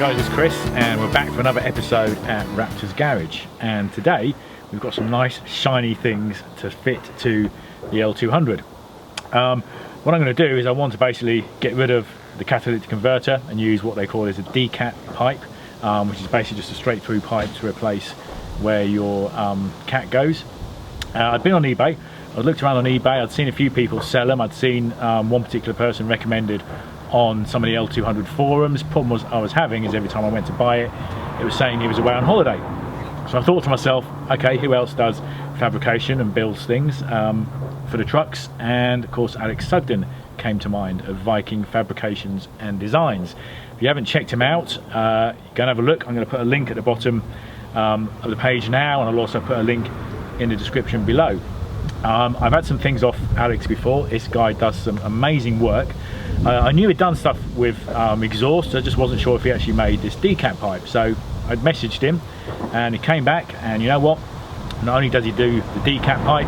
guys, it's Chris and we're back for another episode at Raptor's Garage, and today we've got some nice shiny things to fit to the L200. What I'm going to do is I want to basically get rid of the catalytic converter and use what they call as a decal pipe, which is basically just a straight through pipe to replace where your cat goes. I'd been on eBay, I looked around on eBay, I'd seen a few people sell them. I'd seen one particular person recommended on some of the L200 forums. Problem I was having is every time I went to buy it, it was saying he was away on holiday. So I thought to myself, okay, who else does fabrication and builds things for the trucks? And of course Alex Sugden came to mind of Viking Fabrications and Designs. If you haven't checked him out, go and have a look. I'm going to put a link at the bottom of the page now, and I'll also put a link in the description below. I've had some things off Alex before. This guy does some amazing work. I knew he'd done stuff with exhaust, I just wasn't sure if he actually made this decal pipe. So I'd messaged him and he came back, and you know what, not only does he do the decal pipe,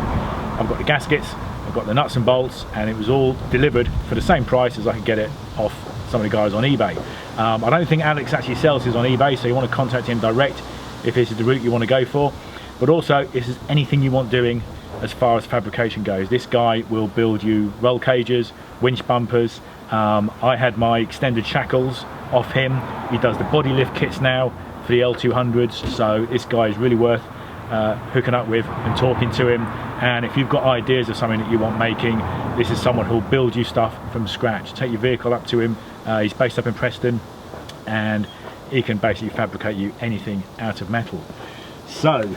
I've got the gaskets, I've got the nuts and bolts, and it was all delivered for the same price as I could get it off some of the guys on eBay. I don't think Alex actually sells his on eBay, so you want to contact him direct if this is the route you want to go for. But also, if there's anything you want doing as far as fabrication goes, this guy will build you roll cages, winch bumpers. I had my extended shackles off him. He does the body lift kits now for the L200s, so this guy is really worth hooking up with and talking to him. And if you've got ideas of something that you want making, this is someone who'll build you stuff from scratch. Take your vehicle up to him. He's based up in Preston, and he can basically fabricate you anything out of metal. So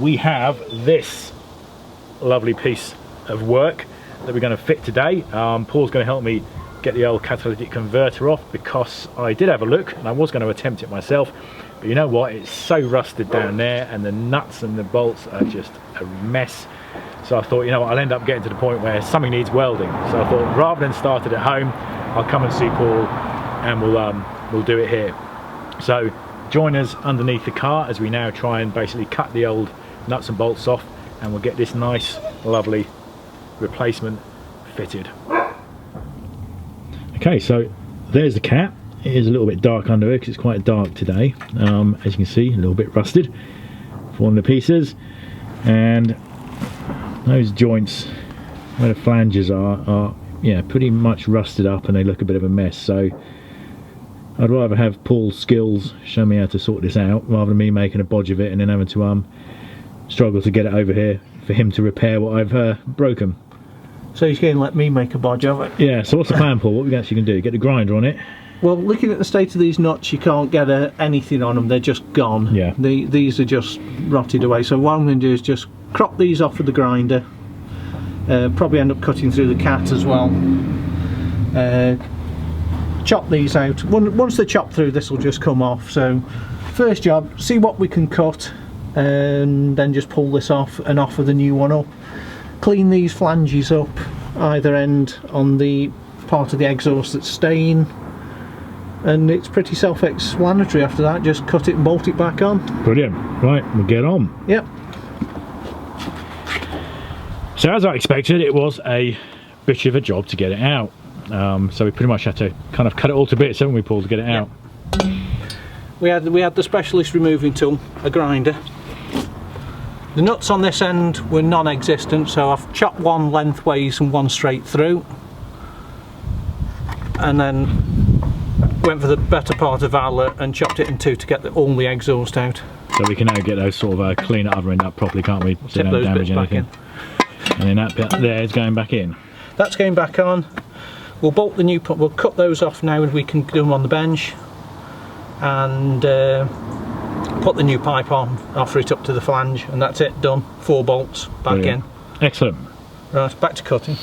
we have this lovely piece of work that we're going to fit today. Paul's going to help me get the old catalytic converter off, because I did have a look and I was going to attempt it myself, but you know what, it's so rusted down there and the nuts and the bolts are just a mess. So I thought, you know what, I'll end up getting to the point where something needs welding. So I thought, rather than start it at home, I'll come and see Paul and we'll do it here. So join us underneath the car as we now try and basically cut the old nuts and bolts off, and we'll get this nice lovely replacement fitted. Okay, so there's the cat. It is a little bit dark under here because it's quite dark today. As you can see, a little bit rusted for one of the pieces, and those joints where the flanges are yeah, pretty much rusted up and they look a bit of a mess. So I'd rather have Paul's skills show me how to sort this out rather than me making a bodge of it and then having to struggle to get it over here for him to repair what I've broken. So he's going to let me make a bodge of it? Yeah, so what's the plan, Paul? What we actually can do? Get the grinder on it? Well, looking at the state of these nuts, you can't get anything on them, they're just gone. Yeah. These are just rotted away, so what I'm going to do is just crop these off with the grinder, probably end up cutting through the cat as well. Chop these out. Once they're chopped through, this will just come off. So first job, see what we can cut, and then just pull this off and offer the new one up. Clean these flanges up, either end on the part of the exhaust that's staying, and it's pretty self-explanatory after that. Just cut it and bolt it back on. Brilliant. Right, we'll get on. Yep. So as I expected, it was a bit of a job to get it out. So we pretty much had to kind of cut it all to bits, haven't we, Paul, to get it out? We had the specialist removing tool, a grinder. The nuts on this end were non-existent, so I've chopped one lengthways and one straight through, and then went for the better part of outlet and chopped it in two to get all the exhaust out. So we can now get those sort of clean it other end up properly, can't we? So tip those bits back in. And then that bit there is going back in. That's going back on. We'll bolt the new, we'll cut those off now and we can do them on the bench, and put the new pipe on, offer it up to the flange, and that's it, done. 4 bolts back Brilliant. In. Excellent. Right, back to cutting.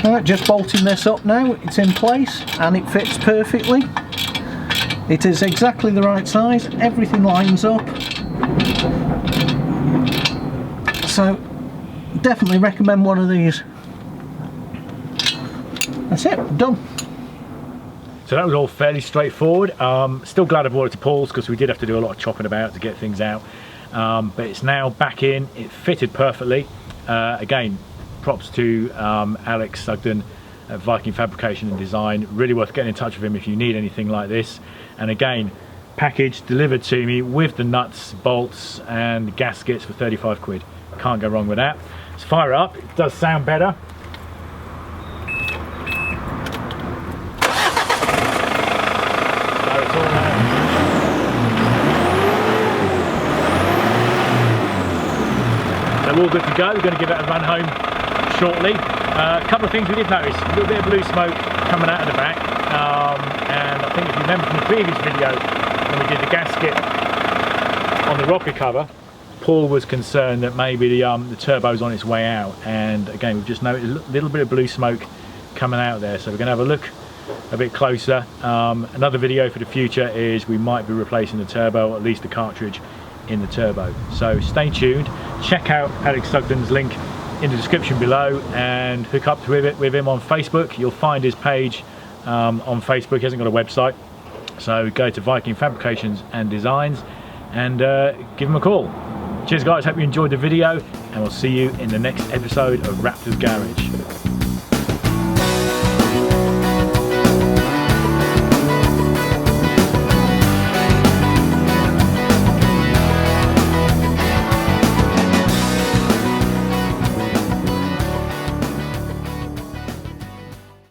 Alright, just bolting this up now, it's in place and it fits perfectly. It is exactly the right size, everything lines up. So definitely recommend one of these. That's it, done. So that was all fairly straightforward. Still glad I brought it to Paul's, because we did have to do a lot of chopping about to get things out. but it's now back in. It fitted perfectly. Again, props to Alex Sugden at Viking Fabrication and Design. Really worth getting in touch with him if you need anything like this. And again, packaged, delivered to me with the nuts, bolts and gaskets for 35 quid. Can't go wrong with that. Let's fire it up. It does sound better. So it's all So all good to go. We're going to give it a run home shortly. A couple of things we did notice. A little bit of blue smoke coming out of the back. And I think if you remember from the previous video when we did the gasket on the rocker cover, Paul was concerned that maybe the turbo's on its way out, and again we've just noticed a little bit of blue smoke coming out there, so we're going to have a look a bit closer. Another video for the future is we might be replacing the turbo, or at least the cartridge in the turbo, so stay tuned. Check out Alex Sugden's link in the description below and hook up with him on Facebook. You'll find his page on Facebook. He hasn't got a website, so go to Viking Fabrications and Designs and give him a call. Cheers guys, hope you enjoyed the video, and we'll see you in the next episode of Raptor's Garage.